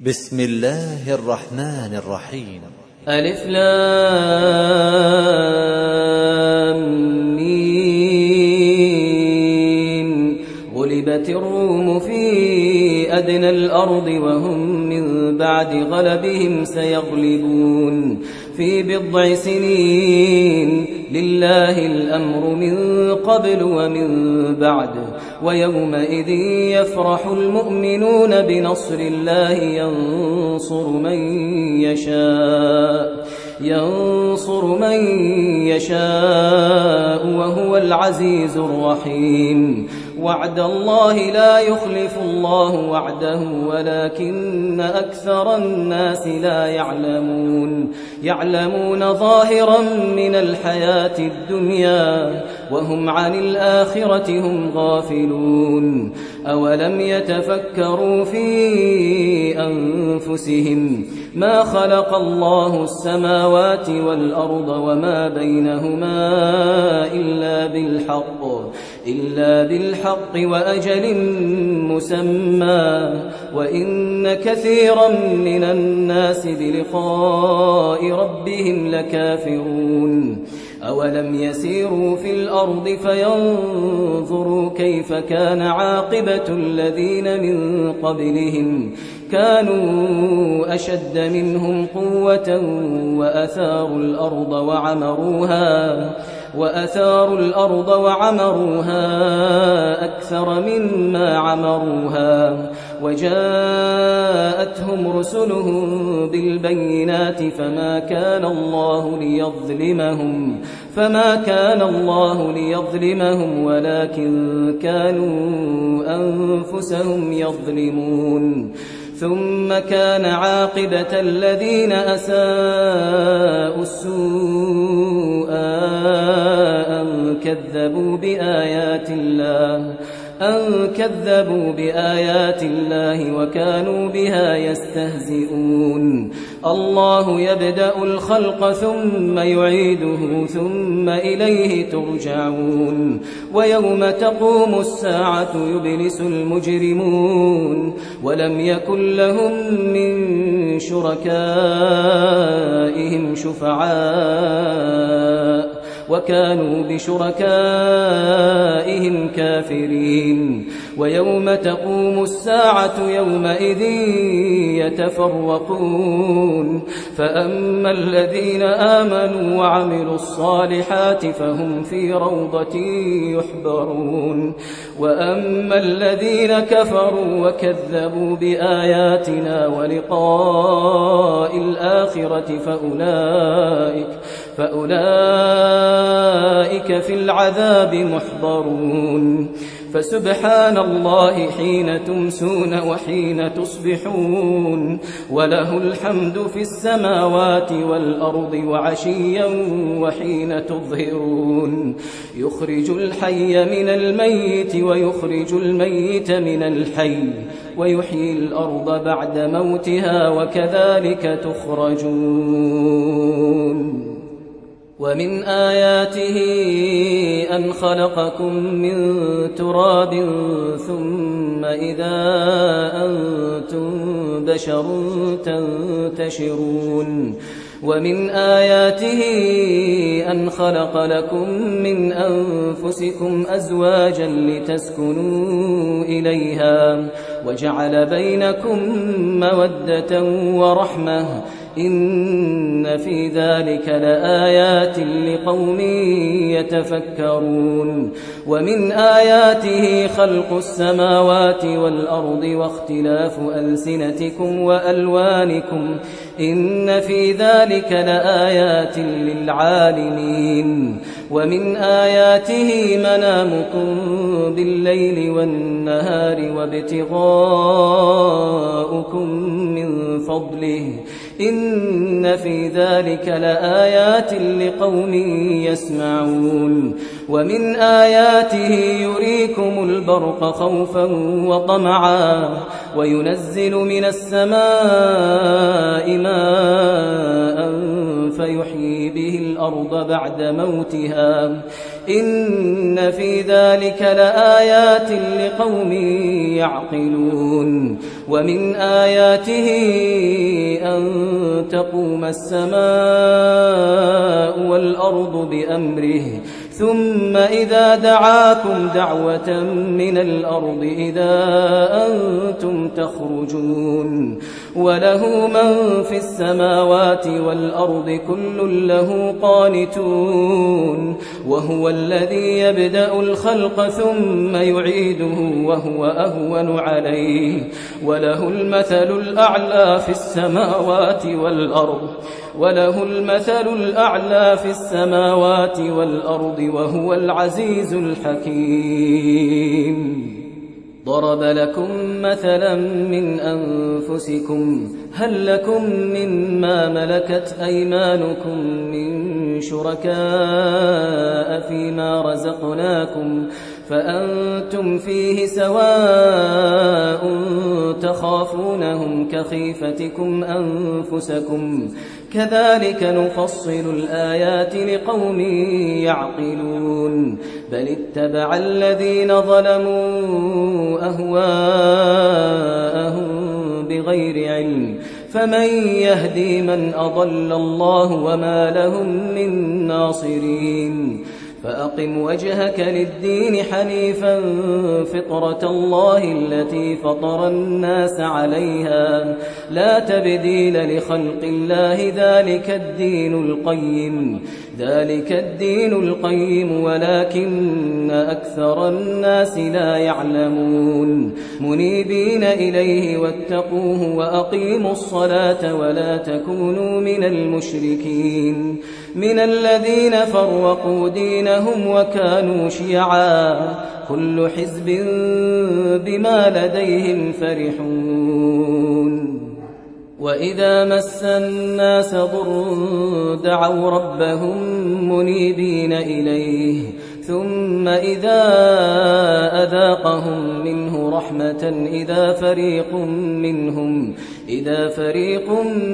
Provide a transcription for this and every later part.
بسم الله الرحمن الرحيم. ألف لام ميم. غلبت الروم في أدنى الأرض وهم من بعد غلبهم سيغلبون في بضع سنين. لله الأمر من قبل ومن بعد ويومئذ يفرح المؤمنون بنصر الله ينصر من يشاء وهو العزيز الرحيم. وعد الله لا يخلف الله وعده ولكن أكثر الناس لا يعلمون ظاهرا من الحياة الدنيا وهم عن الآخرة هم غافلون. أولم يتفكروا في أنفسهم ما خلق الله السماوات والأرض وما بينهما إلا بالحق وأجل مسمى وإن كثيرا من الناس بلقاء ربهم لكافرون. أولم يسيروا في الأرض فينظروا كيف كان عاقبة الذين من قبلهم كانوا أشد منهم قوة وأثاروا الأرض وعمروها أكثر مما عمروها وجاءتهم رسلهم بالبينات فما كان الله ليظلمهم ولكن كانوا أنفسهم يظلمون. ثم كان عاقبة الذين أساءوا السوء أن كذبوا بآيات الله وكانوا بها يستهزئون. الله يبدأ الخلق ثم يعيده ثم إليه ترجعون. ويوم تقوم الساعة يبلس المجرمون ولم يكن لهم من شركائهم شفعاء وكانوا بشركائهم كافرين. ويوم تقوم الساعة يومئذ يتفرقون فأما الذين آمنوا وعملوا الصالحات فهم في روضة يحبرون وأما الذين كفروا وكذبوا بآياتنا ولقاء الآخرة فأولئك في العذاب محضرون. فسبحان الله حين تمسون وحين تصبحون وله الحمد في السماوات والأرض وعشيا وحين تظهرون. يخرج الحي من الميت ويخرج الميت من الحي ويحيي الأرض بعد موتها وكذلك تخرجون. ومن آياته أن خلقكم من تراب ثم إذا أنتم بشر تنتشرون. ومن آياته أن خلق لكم من أنفسكم أزواجا لتسكنوا إليها وجعل بينكم مودة ورحمة إن في ذلك لآيات لقوم يتفكرون. ومن آياته خلق السماوات والأرض واختلاف ألسنتكم وألوانكم إن في ذلك لآيات للعالمين. ومن آياته منامكم بالليل والنهار وابتغاؤكم من فضله إن في ذلك لآيات لقوم يسمعون. ومن آياته يريكم البرق خوفا وطمعا وينزل من السماء ماء فيحيي به الأرض بعد موتها إن في ذلك لآيات لقوم يعقلون ومن آياته أن تقوم السماء والأرض بأمره ثم إذا دعاكم دعوة من الأرض إذا أنتم تخرجون وله من في السماوات والأرض كل له قانتون وهو الذي يبدأ الخلق ثم يعيده وهو أهون عليه وله المثل الأعلى في السماوات والأرض وهو العزيز الحكيم ضرب لكم مثلا من أنفسكم هل لكم مما ملكت أيمانكم من شركاء فيما رزقناكم فأنتم فيه سواء تخافونهم كخيفتكم أنفسكم كذلك نفصل الآيات لقوم يعقلون بل اتبع الذين ظلموا أهواءهم بغير علم فمن يهدي من أضل الله وما لهم من ناصرين فأقم وجهك للدين حنيفا فطرة الله التي فطر الناس عليها لا تبديل لخلق الله ذلك الدين القيم ولكن أكثر الناس لا يعلمون منيبين إليه واتقوه وأقيموا الصلاة ولا تكونوا من المشركين من الذين فرقوا دينهم وكانوا شيعا كل حزب بما لديهم فرحون وإذا مس الناس ضر دعوا ربهم منيبين إليه ثم إذا أذاقهم منه رحمة إذا فريق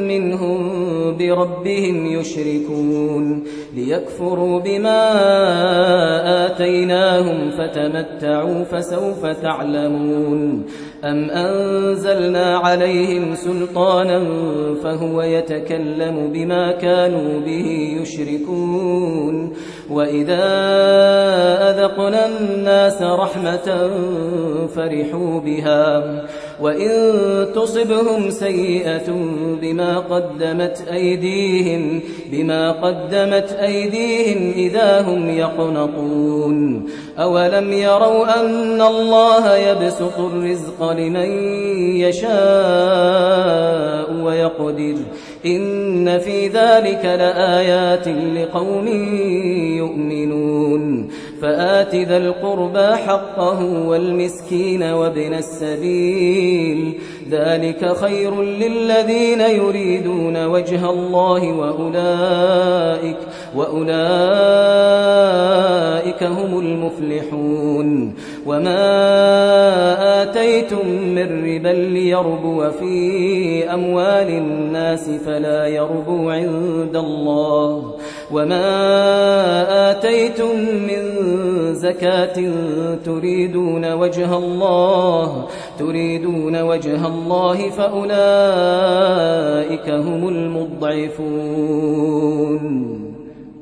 منهم بربهم يشركون ليكفروا بما آتيناهم فتمتعوا فسوف تعلمون أم أنزلنا عليهم سلطانا فهو يتكلم بما كانوا به يشركون وإذا أذقنا الناس رحمة فرحوا بها وإن تصبهم سيئة بما قدمت أيديهم إذا هم يقنطون أولم يروا أن الله يبسط الرزق لمن يشاء ويقدر إن في ذلك لآيات لقوم يؤمنون فآت ذا القربى حقه والمسكين وابن السبيل ذلك خير للذين يريدون وجه الله وأولئك هم المفلحون وما آتيتم من ربا ليربو في أموال الناس فلا يربو عند الله وما آتيتم من زكاة تريدون وجه الله فأولئك هم المضعفون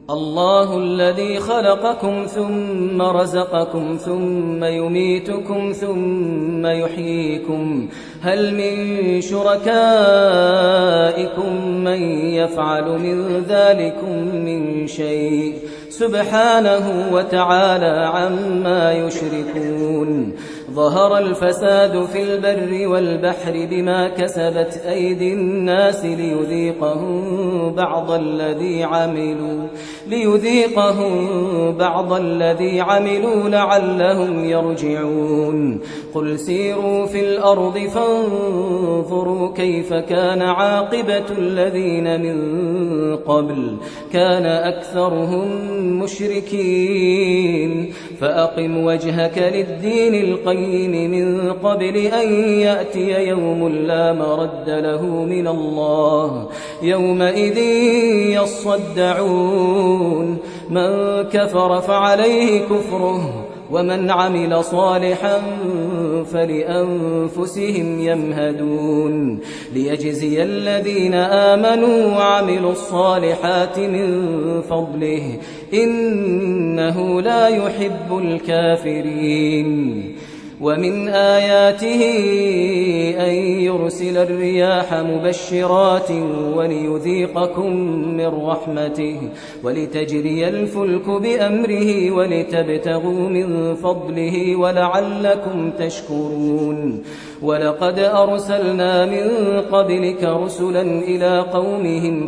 الله الذي خلقكم ثم رزقكم ثم يميتكم ثم يحييكم هل من شركائكم من يفعل من ذلكم من شيء سبحانه وتعالى عما يشركون ظهر الفساد في البر والبحر بما كسبت أيدي الناس ليذيقهم بعض الذي عملوا لعلهم يرجعون قل سيروا في الأرض فانظروا كيف كان عاقبة الذين من قبل كان أكثرهم مشركين فأقم وجهك للدين القيم المجرمين من قبل أن يأتي يوم لا مرد له من الله يومئذ يصدعون من كفر فعليه كفره ومن عمل صالحا فلأنفسهم يمهدون ليجزي الذين آمنوا وعملوا الصالحات من فضله إنه لا يحب الكافرين ومن آياته أن يرسل الرياح مبشرات وليذيقكم من رحمته ولتجري الفلك بأمره ولتبتغوا من فضله ولعلكم تشكرون ولقد أرسلنا من قبلك رسلا إلى قومهم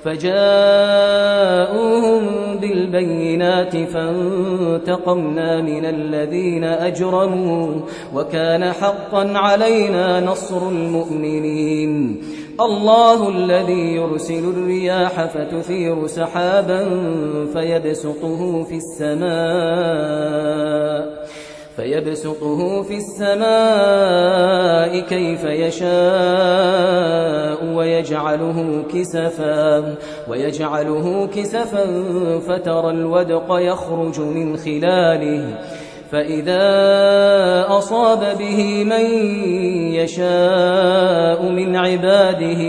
فجاءوهم بالبينات فانتقمنا من الذين أجرموا وكان حقا علينا نصر المؤمنين الله الذي يرسل الرياح فتثير سحابا فيبسطه في السماء كيف يشاء ويجعله كسفا فترى الودق يخرج من خلاله فإذا أصاب به من يشاء من عباده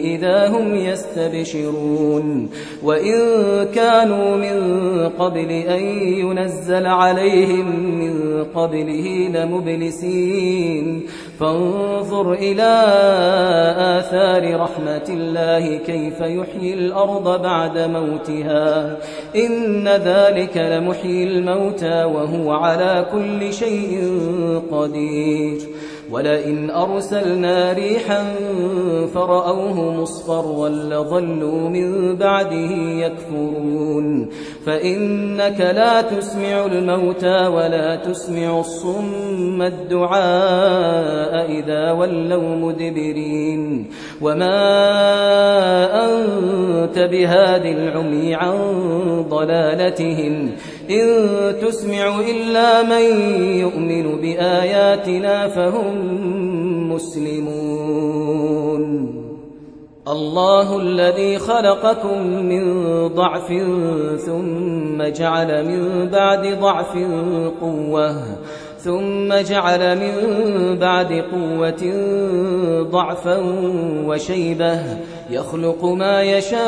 إذا هم يستبشرون وإن كانوا من قبل أن ينزل عليهم من قبله لمبلسين فانظر إلى آثار رحمة الله كيف يحيي الأرض بعد موتها إن ذلك لمحيي الموتى وهو على كل شيء قدير ولئن أرسلنا ريحا فرأوه مصفرا لظلوا من بعده يكفرون فإنك لا تسمع الموتى ولا تسمع الصم الدعاء إذا ولوا مدبرين وما أنت بهاد العمي عن ضلالتهم إن تسمع إلا من يؤمن بآياتنا فهم مسلمون الله الذي خلقكم من ضعف ثم جعل من بعد ضعف قوة ثم جعل من بعد قوة ضعفا وشيبة يخلق ما يشاء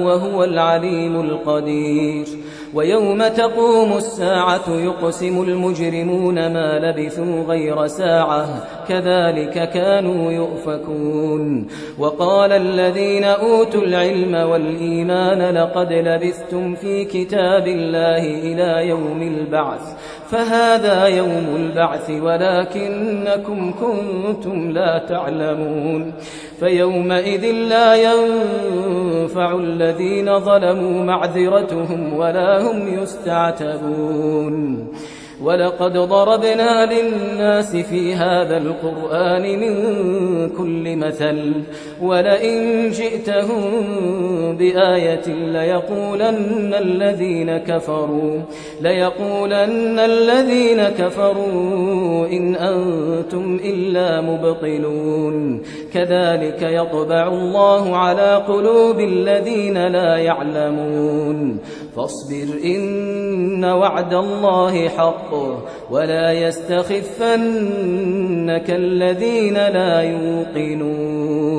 وهو العليم القدير ويوم تقوم الساعة يقسم المجرمون ما لبثوا غير ساعة كذلك كانوا يؤفكون وقال الذين أوتوا العلم والإيمان لقد لبثتم في كتاب الله إلى يوم البعث فهذا يوم البعث ولكنكم كنتم لا تعلمون فيومئذ لا ينفع الذين ظلموا معذرتهم ولا هم يستعتبون ولقد ضربنا للناس في هذا القرآن من كل مثل ولئن جئتهم بآية ليقولن الذين كفروا إن أنتم إلا مبطلون كذلك يطبع الله على قلوب الذين لا يعلمون فاصبر إن وعد الله حق ولا يستخفنك الذين لا يوقنون